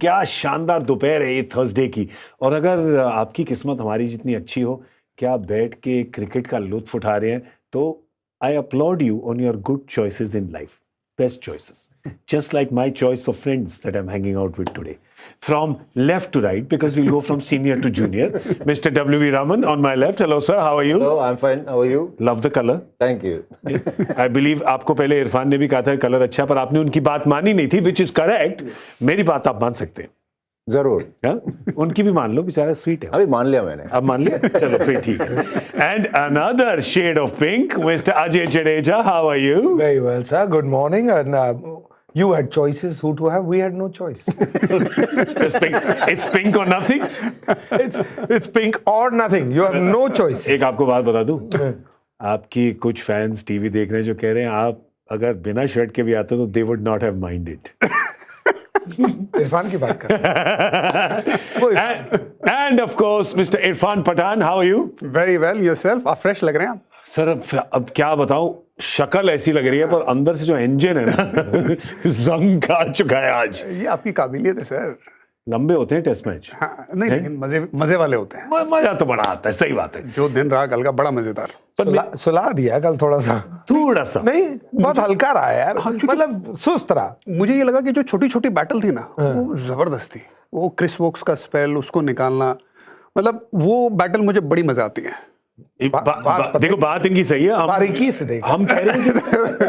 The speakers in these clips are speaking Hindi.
क्या शानदार दोपहर है ये थर्सडे की। और अगर आपकी किस्मत हमारी जितनी अच्छी हो कि आप बैठ के क्रिकेट का लुत्फ उठा रहे हैं तो I upload you on your good choices in life, best choices. Just like my choice of friends that I'm hanging out with today. From left to right, because we'll go from senior to junior. Mr. W.V. Raman on my left. Hello, sir. How are you? Hello, I'm fine. How are you? Love the color. Thank you. I believe आपको पहले इरफान ने भी कहा था कलर अच्छा, पर आपने उनकी बात मानी नहीं थी, which is correct. मेरी बात आप मान सकते हैं। जरूर। हाँ? उनकी भी मान लो, बेचारा स्वीट है। अभी मान लिया मैंने। अब मान लिया, चलो फिर ठीक है। And another shade of pink, Mr. Ajay Jadeja. How are you? Very well, sir. Good morning. And you had choices who to have. We had no choice. Just pink. It's pink or nothing. It's pink or nothing. You have no choice. एक आपको बात बता दूं, आपकी कुछ फैंस टीवी देख रहे हैं जो कह रहे हैं आप अगर बिना शर्ट के भी आते तो they would not have minded. Irfan की बात कर। And of course, Mr. Irfan Pathan, how are you? Very well yourself. आप फ्रेश लग रहे हैं आप। सर अब क्या बताऊं, शक्ल ऐसी लग रही है पर अंदर से जो इंजन है ना जंग खा चुका है आज। ये आपकी काबिलियत है सर। लंबे होते हैं टेस्ट मैच। हाँ, नहीं लेकिन मजे वाले होते हैं। मजा तो बड़ा आता है, सही बात है। जो दिन रहा कल का बड़ा मजेदार। सुला दिया कल थोड़ा सा नहीं, बहुत हल्का रहा यार। मतलब सुस्त रहा। मुझे ये लगा कि जो छोटी छोटी बैटल थी ना वो जबरदस्त थी। वो क्रिस वोक्स का स्पेल, उसको निकालना, मतलब वो बैटल मुझे बड़ी मजा आती है। देखो बात इनकी सही है, बारीकी से देखो। हम कह रहे हैं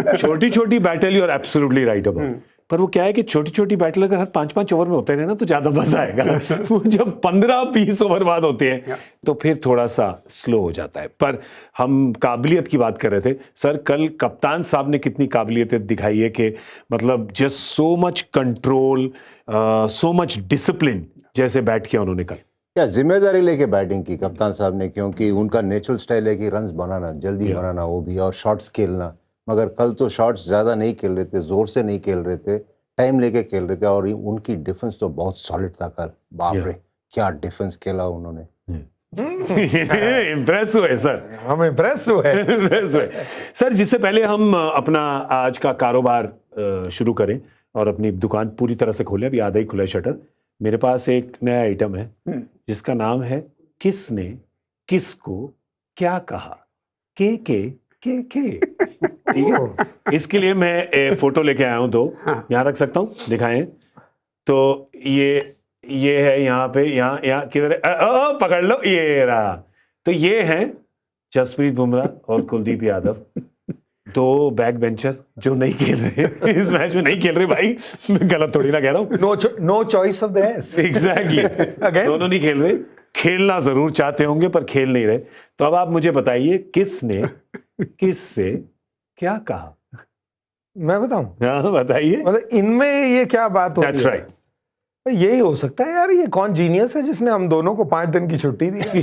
कि छोटी छोटी battle, you are absolutely right about, पर वो क्या है कि छोटी छोटी बैटल अगर हर 5-5 ओवर में होते रहे ना तो ज्यादा मजा आएगा। वो जब 15-20 ओवर बाद होते हैं तो फिर थोड़ा सा स्लो हो जाता है। पर हम काबिलियत की बात कर रहे थे सर, कल कप्तान साहब ने कितनी काबिलियत दिखाई है कि मतलब just so much control, so much discipline जैसे बैट किया उन्होंने कल। क्या जिम्मेदारी लेके बैटिंग की कप्तान साहब ने, क्योंकि उनका नेचुरल स्टाइल है कि रन्स बनाना, जल्दी बनाना, वो भी, और शॉट्स खेलना। मगर कल तो शॉट्स ज़्यादा नहीं खेल रहे थे, जोर से नहीं खेल रहे थे, टाइम लेके खेल रहे थे, और उनकी डिफेंस तो बहुत सॉलिड था कल। बाप रे क्या डिफेंस खेला उन्होंने। इम्प्रेस हुए सर, हम इम्प्रेस हुए। सर जिससे पहले हम अपना आज का कारोबार शुरू करें और अपनी दुकान पूरी तरह से खोलें, अभी आधा ही खुला है शटर, मेरे पास एक नया आइटम है जिसका नाम है किसने किसको क्या कहा। के ठीक है। इसके लिए मैं फोटो लेके आया हूं, दो यहाँ रख सकता हूँ, दिखाएं तो ये है यहाँ पे, यहाँ किधर पकड़ लो, ये रहा। तो ये है जसप्रीत बुमराह और कुलदीप यादव, दो बैक बेंचर जो नहीं खेल रहे इस मैच में, नहीं खेल रहे भाई, मैं गलत थोड़ी ना कह रहा हूँ। No choice of theirs. Exactly, दोनों नहीं खेल रहे, खेलना जरूर चाहते होंगे पर खेल नहीं रहे। तो अब आप मुझे बताइए किसने किससे क्या कहा। मैं बताऊं? हाँ बताइए। मतलब इनमें ये क्या बात हो रही है? That's right. यही हो सकता है यार, ये कौन जीनियस है जिसने हम दोनों को 5 दिन की छुट्टी दी।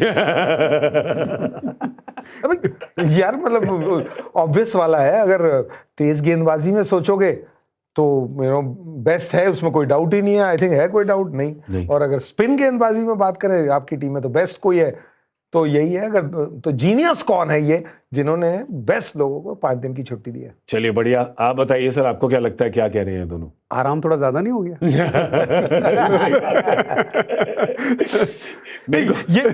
यार मतलब ऑब्वियस वाला है, अगर तेज गेंदबाजी में सोचोगे तो बेस्ट है, उसमें कोई डाउट ही नहीं है। आई थिंक है कोई डाउट नहीं। और अगर स्पिन गेंदबाजी में बात करें आपकी टीम में तो बेस्ट कोई है तो यही है। अगर तो जीनियस कौन है ये जिन्होंने बेस्ट लोगों को 5 दिन की छुट्टी दी है। चलिए बढ़िया, आप बताइए सर, आपको क्या लगता है, क्या कह रहे हैं दोनों? आराम थोड़ा ज्यादा नहीं हो गया?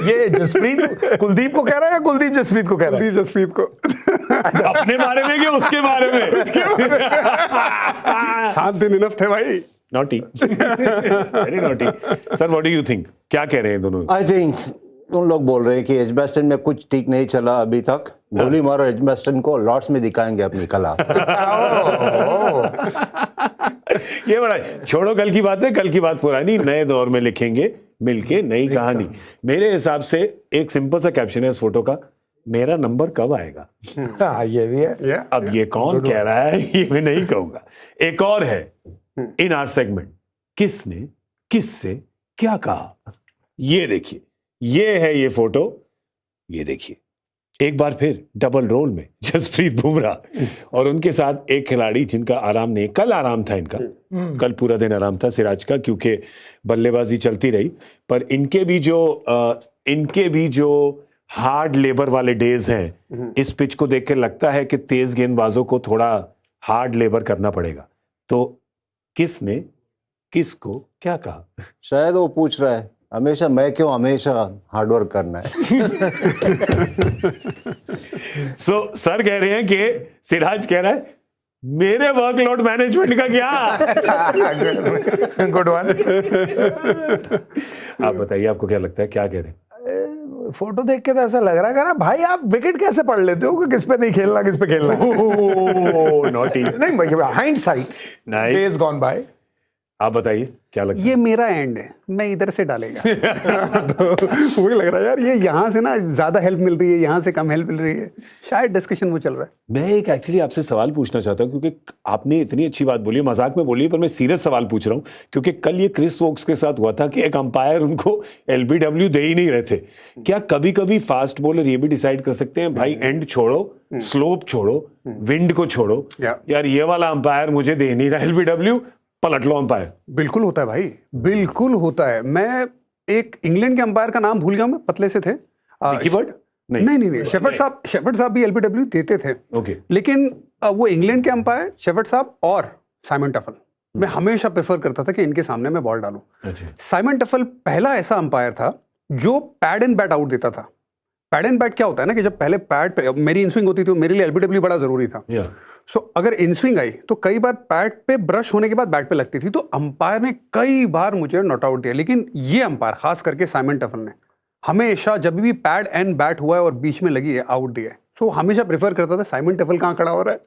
ये जसप्रीत कुलदीप को कह रहा है या कुलदीप जसप्रीत को कह रहा है? कुलदीप जसप्रीत को। अपने बारे में कि उसके बारे में? 7 दिन इनफ थे भाई। Naughty, very naughty. Sir what do you think, क्या कह रहे हैं दोनों? आई थिंक उन लोग बोल रहे हैं कि एजबेस्टन में कुछ ठीक नहीं चला अभी तक, गोली मारो एजबेस्टन को, लॉर्ड्स में दिखाएंगे अपनी कला। ये बड़ा, छोड़ो कल की बात है, कल की बात पुरानी, नए दौर में लिखेंगे मिलके नई कहानी। मेरे हिसाब से एक सिंपल सा कैप्शन है इस फोटो का, मेरा नंबर कब आएगा। ये भी है। अब ये कौन कह रहा है ये मैं नहीं कहूंगा। एक और है इन आवर सेगमेंट, किसने किससे क्या कहा। ये देखिए, ये है ये फोटो, ये देखिए एक बार फिर डबल रोल में जसप्रीत बुमराह और उनके साथ एक खिलाड़ी जिनका आराम नहीं, कल आराम था इनका, कल पूरा दिन आराम था सिराज का, क्योंकि बल्लेबाजी चलती रही। पर इनके भी जो हार्ड लेबर वाले डेज हैं, इस पिच को देख के लगता है कि तेज गेंदबाजों को थोड़ा हार्ड लेबर करना पड़ेगा। तो किसने किसको क्या कहा? शायद वो पूछ रहा है हमेशा मैं क्यों हमेशा हार्डवर्क करना है। सो सर कह रहे हैं कि सिराज कह रहा है मेरे वर्कलोड मैनेजमेंट का क्या? Good one. आप बताइए, आपको क्या लगता है, क्या कह रहे हैं? फोटो देख के तो ऐसा लग रहा है ना भाई, आप विकेट कैसे पढ़ लेते हो कि किस पे नहीं खेलना किस पे खेलना है? नॉटी। नहीं भाई, hindsight, Nice. Days gone by. आप बताइए क्या लगता है? ये मेरा एंड है, मैं इधर से डालेगा। तो वही लग रहा है यार, ये यहाँ से ना ज्यादा हेल्प मिल रही है, यहाँ से कम हेल्प मिल रही है, शायद डिस्कशन वो चल रहा है। मैं एक एक्चुअली आपसे सवाल पूछना चाहता हूं, क्योंकि आपने इतनी अच्छी बात बोली है, मजाक में बोली है, पर मैं सीरियस सवाल पूछ रहा हूं, क्योंकि कल ये क्रिस वोक्स के साथ हुआ था कि एक अंपायर उनको एलबीडब्ल्यू दे ही नहीं रहे थे। क्या कभी कभी फास्ट बॉलर ये भी डिसाइड कर सकते हैं भाई एंड छोड़ो, स्लोप छोड़ो, विंड को छोड़ो, यार ये वाला अंपायर मुझे दे नहीं रहा एलबीडब्ल्यू, पलट लो अंपायर? बिल्कुल होता है भाई, बिल्कुल होता है। मैं एक इंग्लैंड के अंपायर का नाम भूल गया हूं, मैं पतले से थे। निकी बर्ड? नहीं, शेफर्ड साहब भी एलबीडब्ल्यू देते थे। ओके। लेकिन वो इंग्लैंड के अंपायर शेफर्ड साहब और साइमन टफल, मैं हमेशा प्रेफर करता था कि इनके सामने मैं बॉल डालूं। अच्छा। साइमन टफल पहला ऐसा अंपायर था जो पैड एंड बैट आउट देता था। पैड एंड बैट क्या होता है ना कि जब पहले पैड पे मेरी इनस्विंग होती थी, मेरे लिए एलबीडब्ल्यू बड़ा जरूरी था। सो अगर इनस्विंग आई तो कई बार पैड पे ब्रश होने के बाद बैट पे लगती थी, तो अंपायर ने कई बार मुझे नॉट आउट दिया। लेकिन ये अंपायर, खास करके साइमन टफल ने, हमेशा जब भी पैड एंड बैट हुआ है और बीच में लगी है, आउट दिया है। सो हमेशा प्रेफर करता था साइमन टफल कहाँ खड़ा हो रहा है।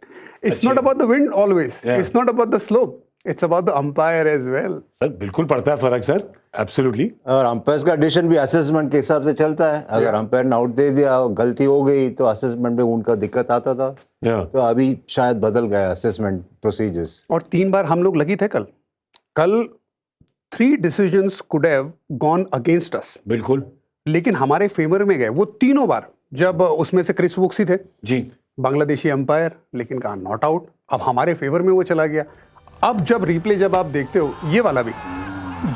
It's not about the wind always, it's not about the slope, it's about the umpire as well. Sir बिल्कुल पड़ता है फर्क सर, एब्सोल्युटली। और अंपायर का डिसीजन भी असेसमेंट के हिसाब से चलता है। अगर अंपायर ने आउट दे दिया, गलती हो गई, तो असेसमेंट में उनका दिक्कत आता था। तो अभी शायद बदल गया असेसमेंट प्रोसीजर्स। और 3 बार हम लोग लगी थे कल 3 decisions could have gone against us, बिल्कुल। लेकिन हमारे फेवर में गए वो तीनों बार। जब उसमें से क्रिस वोक्स ही थे जी, बांग्लादेशी अंपायर, लेकिन कहा नॉट आउट, अब हमारे फेवर में वो चला गया। अब जब रिप्ले जब आप देखते हो, ये वाला भी,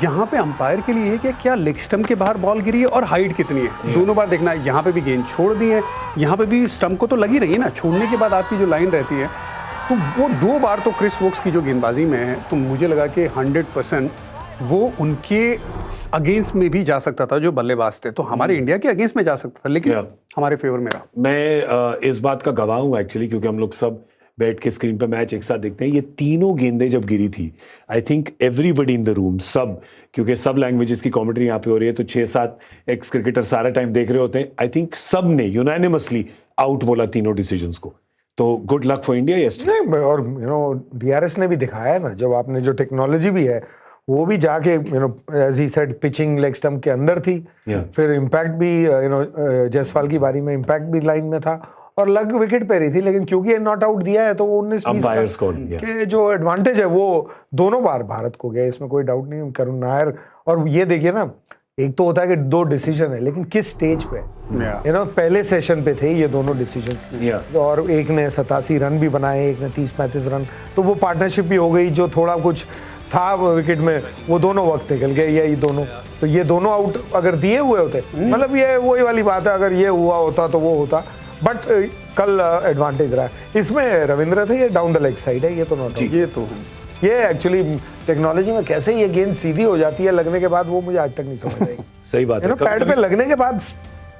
यहाँ पे अंपायर के लिए है कि क्या लेग स्टंप के बाहर बॉल गिरी है और हाइट कितनी है, दोनों बार देखना है। यहाँ पे भी गेंद छोड़ दी है, यहाँ पे भी स्टंप को तो लगी रही है ना, छोड़ने के बाद आपकी जो लाइन रहती है, तो वो 2 बार तो क्रिस वोक्स की जो गेंदबाजी में है, तो मुझे लगा कि 100% वो उनके अगेंस्ट में भी जा सकता था जो बल्लेबाज थे, तो हमारे इंडिया के अगेंस्ट में जा सकता था, लेकिन हमारे फेवर में रहा। मैं इस बात का गवाह हूं एक्चुअली, क्योंकि हम लोग सब बैठ के स्क्रीन पे मैच एक साथ देखते हैं। ये तीनों गेंदें जब गिरी थी, I think everybody in the room, सब, क्योंकि सब लैंग्वेजेस की कमेंट्री यहाँ पे हो रही है, तो 6-7 एक्स क्रिकेटर सारा टाइम देख रहे होते हैं। आई थिंक सब ने यूनानिमसली आउट बोला तीनों डिसीजंस को। तो good luck for India yesterday. नहीं, और डीआरएस ने भी दिखाया है ना, जब आपने जो टेक्नोलॉजी भी है वो भी जाके एज ही सेड पिचिंग लेग स्टंप के अंदर थी। फिर इम्पैक्ट भी जायसवाल की बारी में इम्पैक्ट भी लाइन में था और लग विकेट पे रही थी, लेकिन क्योंकि ये नॉट आउट दिया है तो 19-20 के जो एडवांटेज है वो दोनों बार भारत को गया, इसमें कोई डाउट नहीं। करुण नायर, और ये देखिए ना, एक तो होता है कि 2 डिसीजन है, लेकिन किस स्टेज पे, पहले सेशन पे थे ये दोनों डिसीजन, और एक ने 87 रन भी बनाए, एक ने 30-35 रन, तो वो पार्टनरशिप भी हो गई। जो थोड़ा कुछ था विकेट में वो दोनों वक्त निकल गए, ये दोनों, तो ये दोनों आउट अगर दिए हुए होते, मतलब ये वही वाली बात है, अगर ये हुआ होता तो वो होता, बट कल एडवांटेज रहा। इसमें रविंद्र थे, ये डाउन द लेग साइड है, ये तो नॉट, ये एक्चुअली टेक्नोलॉजी में कैसे ये गेंद सीधी हो जाती है लगने के बाद, वो मुझे आज तक नहीं समझ आई। सही बात है, पैड पे लगने के बाद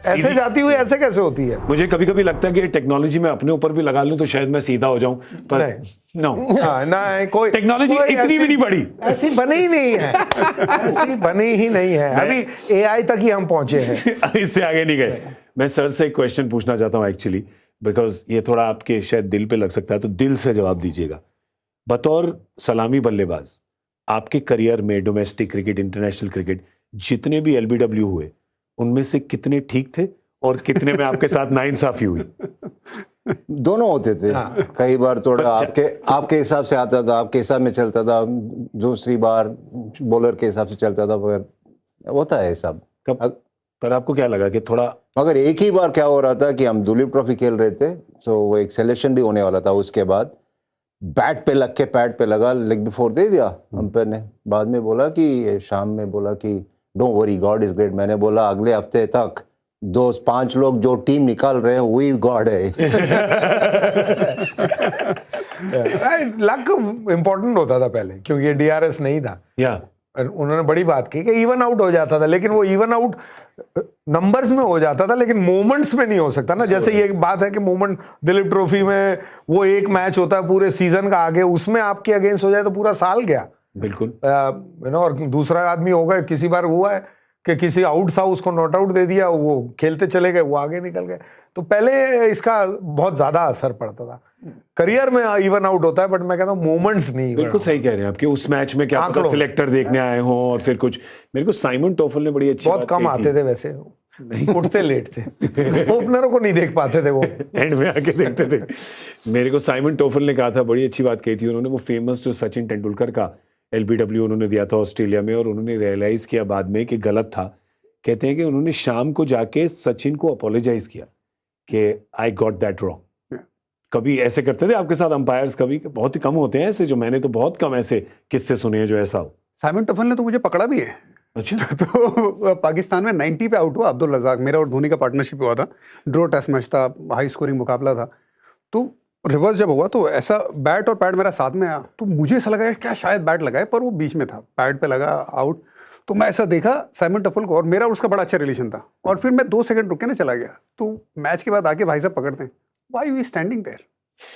ऐसे जाती हुई ऐसे कैसे होती है? मुझे कभी कभी लगता है कि टेक्नोलॉजी में अपने ऊपर भी लगा लूं तो शायद मैं सीधा हो जाऊं, पर नो, नहीं, कोई टेक्नोलॉजी इतनी भी नहीं बड़ी, ऐसी बनी ही नहीं है, ऐसी बनी ही नहीं है। अभी एआई तक ही हम पहुंचे हैं, इससे आगे नहीं गए। मैं सर से एक क्वेश्चन पूछना चाहता हूं एक्चुअली, बिकॉज ये थोड़ा आपके शायद दिल पे लग सकता है, तो दिल से जवाब दीजिएगा। बतौर सलामी बल्लेबाज आपके करियर में डोमेस्टिक क्रिकेट, इंटरनेशनल क्रिकेट, जितने भी एलबीडब्ल्यू हुए, उनमें से कितने ठीक थे और कितने में आपके साथ नाइंसाफी हुई? दोनों होते थे। कई बार थोड़ा आपके हिसाब से आता था, आपके हिसाब में चलता था, दूसरी बार बॉलर के हिसाब से चलता था, मगर होता है हिसाब। पर आपको क्या लगा कि थोड़ा, मगर एक ही बार क्या हो रहा था कि हम दुलीप ट्रॉफी खेल रहे थे, तो वो एक सिलेक्शन भी होने वाला था, उसके बाद बैट पे लग के पैड पे लगा, लेग बिफोर दे दिया अंपायर ने। बाद में बोला कि शाम में बोला कि don't worry, God is great. मैंने बोला अगले हफ्ते तक दो 5 लोग जो टीम निकाल रहे हैं वही गॉड है। लक इम्पोर्टेंट होता था पहले क्योंकि ये DRS नहीं था। या उन्होंने बड़ी बात की कि इवन आउट हो जाता था, लेकिन वो इवन आउट नंबर्स में हो जाता था लेकिन मोमेंट्स में नहीं हो सकता ना। जैसे ये बात है कि मोमेंट दिलीप ट्रॉफी में वो एक मैच होता है पूरे सीजन का आगे, उसमें आपके अगेंस्ट हो जाए तो पूरा साल गया। बिल्कुल। और दूसरा आदमी होगा, किसी बार हुआ है कि किसी आउट था उसको नॉट आउट दे दिया, वो खेलते चले गए, वो आगे निकल गए। तो पहले इसका बहुत ज्यादा असर पड़ता था। करियर में इवन आउट होता है बट मैं कहता हूँ मोमेंट्स नहीं। बिल्कुल सही कह रहे हैं आपके। उस मैच में क्या पता सिलेक्टर देखने आए हों और फिर कुछ। मेरे को साइमन टोफल ने बड़ी अच्छी बहुत कम आते थे वैसे, उठते लेट थे, ओपनरों को नहीं देख पाते थे, वो एंड में आके देखते थे। मेरे को साइमन टोफल ने कहा था, बड़ी अच्छी बात कही थी उन्होंने। वो फेमस जो सचिन तेंदुलकर का LBW उन्होंने दिया था ऑस्ट्रेलिया में, और उन्होंने रियलाइज किया बाद में कि गलत था। कहते हैं कि उन्होंने शाम को जाके सचिन को अपोलोजाइज किया कि आई गॉट दैट रॉन्ग। कभी ऐसे करते थे आपके साथ अंपायर्स? कभी बहुत ही कम होते हैं ऐसे, जो मैंने तो बहुत कम ऐसे किस्से सुने हैं जो ऐसा हो। साइमन टफल ने तो मुझे पकड़ा भी है। अच्छा। तो पाकिस्तान में 90 पे आउट हुआ अब्दुल रज़ाक, मेरा और धोनी का पार्टनरशिप हुआ था, ड्रॉ टेस्ट मैच था, हाई स्कोरिंग मुकाबला था। तो रिवर्स जब हुआ तो ऐसा बैट और पैड मेरा साथ में आया, तो मुझे ऐसा लगा क्या शायद बैट लगाए, पर वो बीच में था, पैड पे लगा, आउट। तो मैं ऐसा देखा साइमन टफल को, और मेरा उसका बड़ा अच्छा रिलेशन था। और फिर मैं 2 सेकंड रुक के ना चला गया। तो मैच के बाद आके भाई साहब पकड़ते हैं, why you standing there,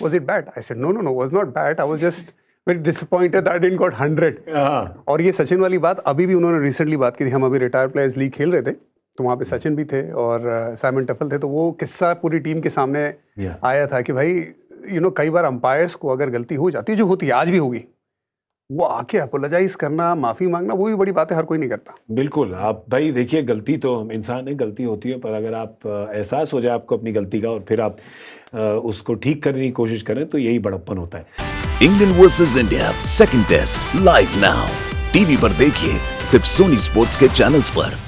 was it bat? I said no, was not bat, I was just very disappointed that I didn't got 100। और ये सचिन वाली बात अभी भी उन्होंने रिसेंटली बात की थी। हम अभी रिटायर प्लेयर्स लीग खेल रहे थे, तो वहाँ पे सचिन भी थे और साइमन टफल थे। तो वो किस्सा पूरी टीम के सामने आया था कि भाई कई बार अंपायर्स को अगर गलती हो जाती है, जो होती है, आज भी होगी, वो आके अपोलोजाइज करना, माफी मांगना, वो भी बड़ी बात है, हर कोई नहीं करता। बिल्कुल। आप भाई देखिए, गलती तो हम इंसान है, गलती होती है, पर अगर आप एहसास हो जाए आपको अपनी गलती का और फिर आप उसको ठीक करने की कोशिश करें तो यही बड़प्पन होता है। England versus India second test live now TV पर देखिए सिर्फ सोनी स्पोर्ट्स के चैनल्स पर।